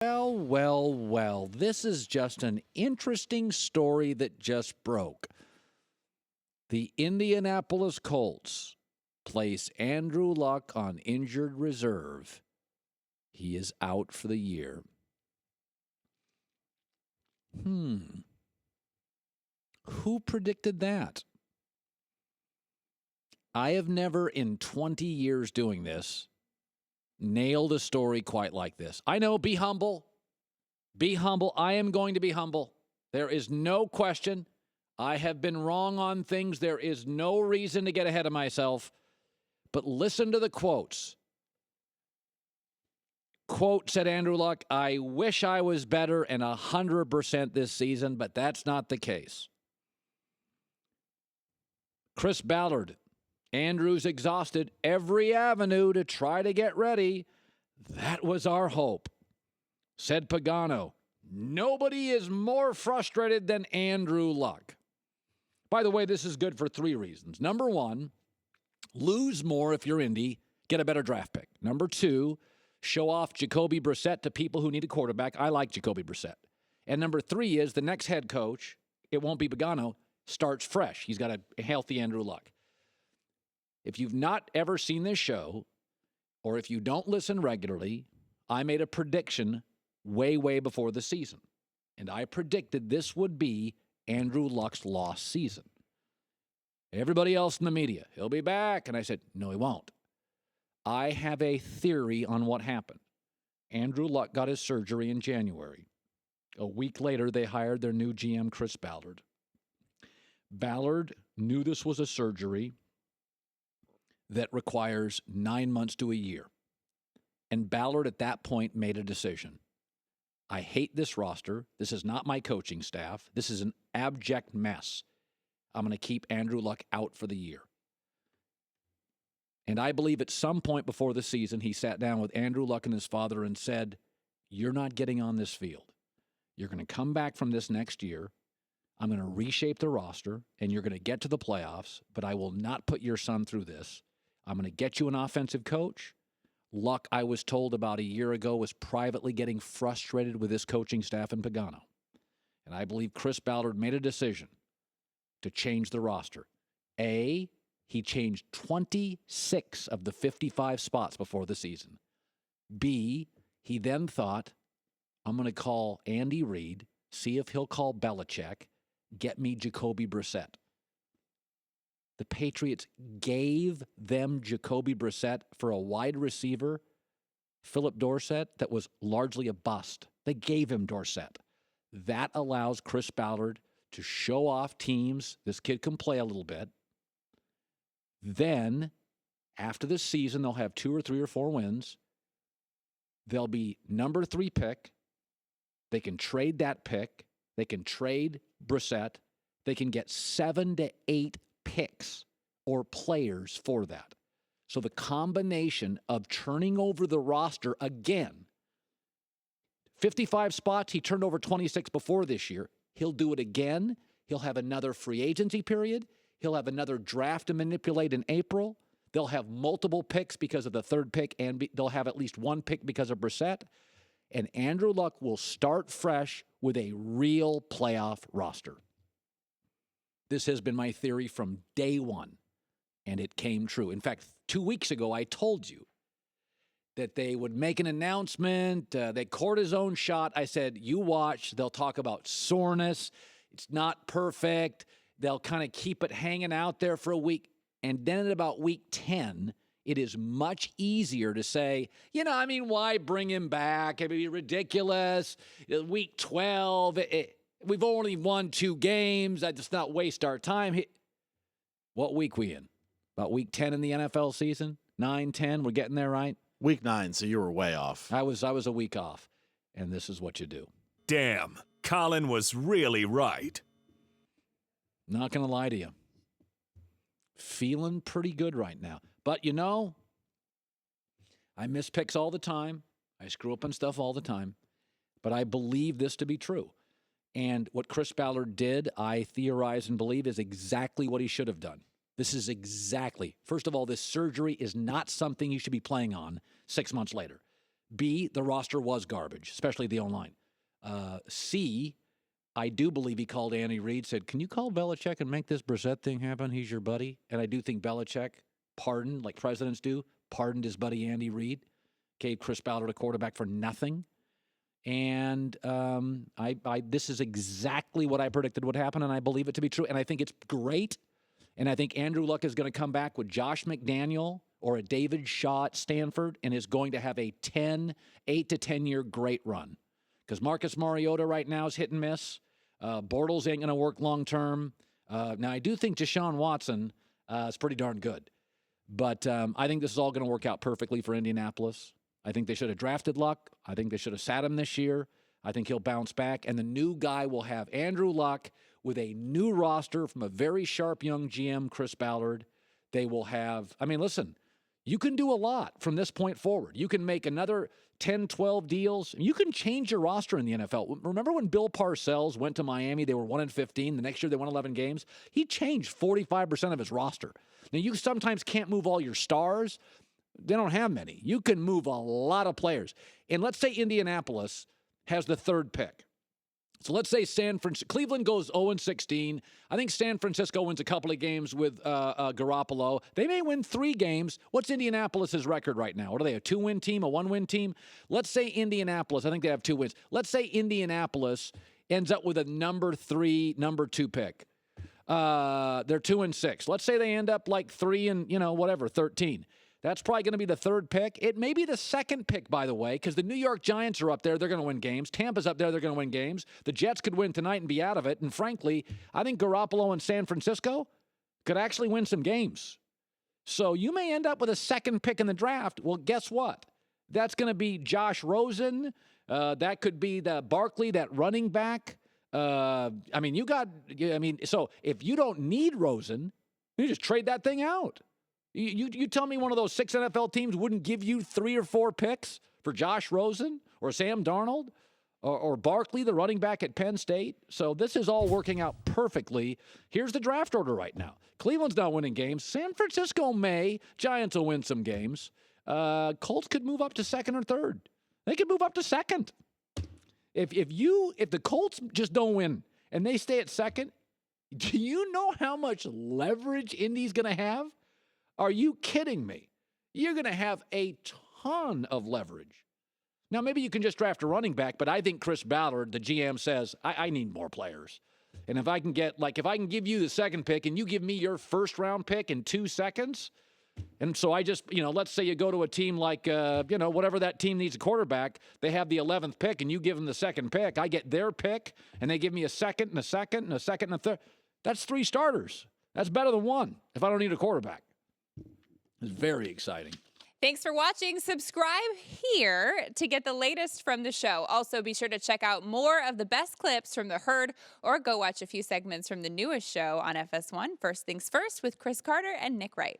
Well, this is just an interesting story that just broke. The Indianapolis Colts place Andrew Luck on injured reserve. He is out for the year. Who predicted that? I have never, in 20 years doing this, nailed a story quite like this. I know, be humble. Be humble. I am going to be humble. There is no question. I have been wrong on things. There is no reason to get ahead of myself. But listen to the quotes. Quote, said Andrew Luck, I wish I was better and 100% this season, but that's not the case. Chris Ballard, Andrew's exhausted every avenue to try to get ready. That was our hope. Said Pagano, nobody is more frustrated than Andrew Luck. By the way, this is good for 3 reasons. Number 1, lose more if you're Indy, get a better draft pick. Number 2, show off Jacoby Brissett to people who need a quarterback. I like Jacoby Brissett. And number 3 is the next head coach, it won't be Pagano, starts fresh. He's got a healthy Andrew Luck. If you've not ever seen this show, or if you don't listen regularly, I made a prediction way before the season. And I predicted this would be Andrew Luck's lost season. Everybody else in the media, he'll be back. And I said, no, he won't. I have a theory on what happened. Andrew Luck got his surgery in January. A week later, they hired their new GM, Chris Ballard. Ballard knew this was a surgery that requires 9 months to a year. And Ballard at that point made a decision. I hate this roster. This is not my coaching staff. This is an abject mess. I'm going to keep Andrew Luck out for the year. And I believe at some point before the season, he sat down with Andrew Luck and his father and said, you're not getting on this field. You're going to come back from this next year. I'm going to reshape the roster, and you're going to get to the playoffs, but I will not put your son through this. I'm going to get you an offensive coach. Luck, I was told about a year ago, was privately getting frustrated with his coaching staff in Pagano. And I believe Chris Ballard made a decision to change the roster. A, he changed 26 of the 55 spots before the season. B, he then thought, I'm going to call Andy Reid, see if he'll call Belichick, get me Jacoby Brissett. The Patriots gave them Jacoby Brissett for a wide receiver, Philip Dorsett, that was largely a bust. They gave him Dorsett. That allows Chris Ballard to show off teams. This kid can play a little bit. Then, after this season, they'll have 2 or 3 or 4 wins. They'll be number 3 pick. They can trade that pick. They can trade Brissett. They can get 7 to 8 picks or players for that. So the combination of turning over the roster again, 55 spots, he turned over 26 before this year. He'll do it again. He'll have another free agency period. He'll have another draft to manipulate in April. They'll have multiple picks because of the 3rd pick, and they'll have at least 1 pick because of Brissett. And Andrew Luck will start fresh with a real playoff roster. This has been my theory from day one, and it came true. In fact, 2 weeks ago, I told you that they would make an announcement, they cortisone shot. I said, you watch, they'll talk about soreness. It's not perfect. They'll kind of keep it hanging out there for a week. And then at about week 10, it is much easier to say, why bring him back? It'd be ridiculous. Week 12, we've only won 2 games. I just not waste our time. What week we in? About week 10 in the NFL season? 9, 10? We're getting there, right? Week 9, so you were way off. I was a week off, and this is what you do. Damn, Colin was really right. Not going to lie to you. Feeling pretty good right now. But, I miss picks all the time. I screw up on stuff all the time. But I believe this to be true. And what Chris Ballard did, I theorize and believe, is exactly what he should have done. This is exactly. First of all, this surgery is not something you should be playing on 6 months later. B, the roster was garbage, especially the O-line. C, I do believe he called Andy Reid, said, can you call Belichick and make this Brissett thing happen? He's your buddy. And I do think Belichick pardoned, like presidents do, pardoned his buddy Andy Reid, gave Chris Ballard a quarterback for nothing. And this is exactly what I predicted would happen, and I believe it to be true. And I think it's great. And I think Andrew Luck is going to come back with Josh McDaniel or a David Shaw at Stanford and is going to have a 8 to 10 year great run. Because Marcus Mariota right now is hit and miss. Bortles ain't going to work long term. Now, I do think Deshaun Watson is pretty darn good. But I think this is all going to work out perfectly for Indianapolis. I think they should have drafted Luck. I think they should have sat him this year. I think he'll bounce back. And the new guy will have Andrew Luck with a new roster from a very sharp young GM, Chris Ballard. They will have, I mean, listen, you can do a lot from this point forward. You can make another 10, 12 deals. You can change your roster in the NFL. Remember when Bill Parcells went to Miami? They were 1-15. The next year they won 11 games. He changed 45% of his roster. Now, you sometimes can't move all your stars. They don't have many. You can move a lot of players. And let's say Indianapolis has the third pick. So let's say Cleveland goes 0-16. I think San Francisco wins a couple of games with Garoppolo. They may win 3 games. What's Indianapolis' record right now? What are they, a 2-win team, a 1-win team? Let's say Indianapolis, I think they have 2 wins. Let's say Indianapolis ends up with a number 3, number 2 pick. They're 2-6. Let's say they end up like 13. That's probably going to be the third pick. It may be the second pick, by the way, because the New York Giants are up there. They're going to win games. Tampa's up there. They're going to win games. The Jets could win tonight and be out of it. And frankly, I think Garoppolo and San Francisco could actually win some games. So you may end up with a second pick in the draft. Well, guess what? That's going to be Josh Rosen. That could be the Barkley, that running back. So if you don't need Rosen, you just trade that thing out. You tell me one of those 6 NFL teams wouldn't give you 3 or 4 picks for Josh Rosen or Sam Darnold or Barkley, the running back at Penn State? So this is all working out perfectly. Here's the draft order right now. Cleveland's not winning games. San Francisco may. Giants will win some games. Colts could move up to second or third. They could move up to second. If the Colts just don't win and they stay at second, do you know how much leverage Indy's going to have? Are you kidding me? You're going to have a ton of leverage. Now, maybe you can just draft a running back, but I think Chris Ballard, the GM, says, I need more players. And if I can give you the second pick and you give me your first-round pick in 2 seconds, and so I just, let's say you go to a team like, whatever that team needs a quarterback, they have the 11th pick and you give them the second pick. I get their pick and they give me a second and a second and a second and a third. That's 3 starters. That's better than 1 if I don't need a quarterback. It's very exciting. Thanks for watching. Subscribe here to get the latest from the show. Also, be sure to check out more of the best clips from The Herd or go watch a few segments from the newest show on FS1, First Things First, with Chris Carter and Nick Wright.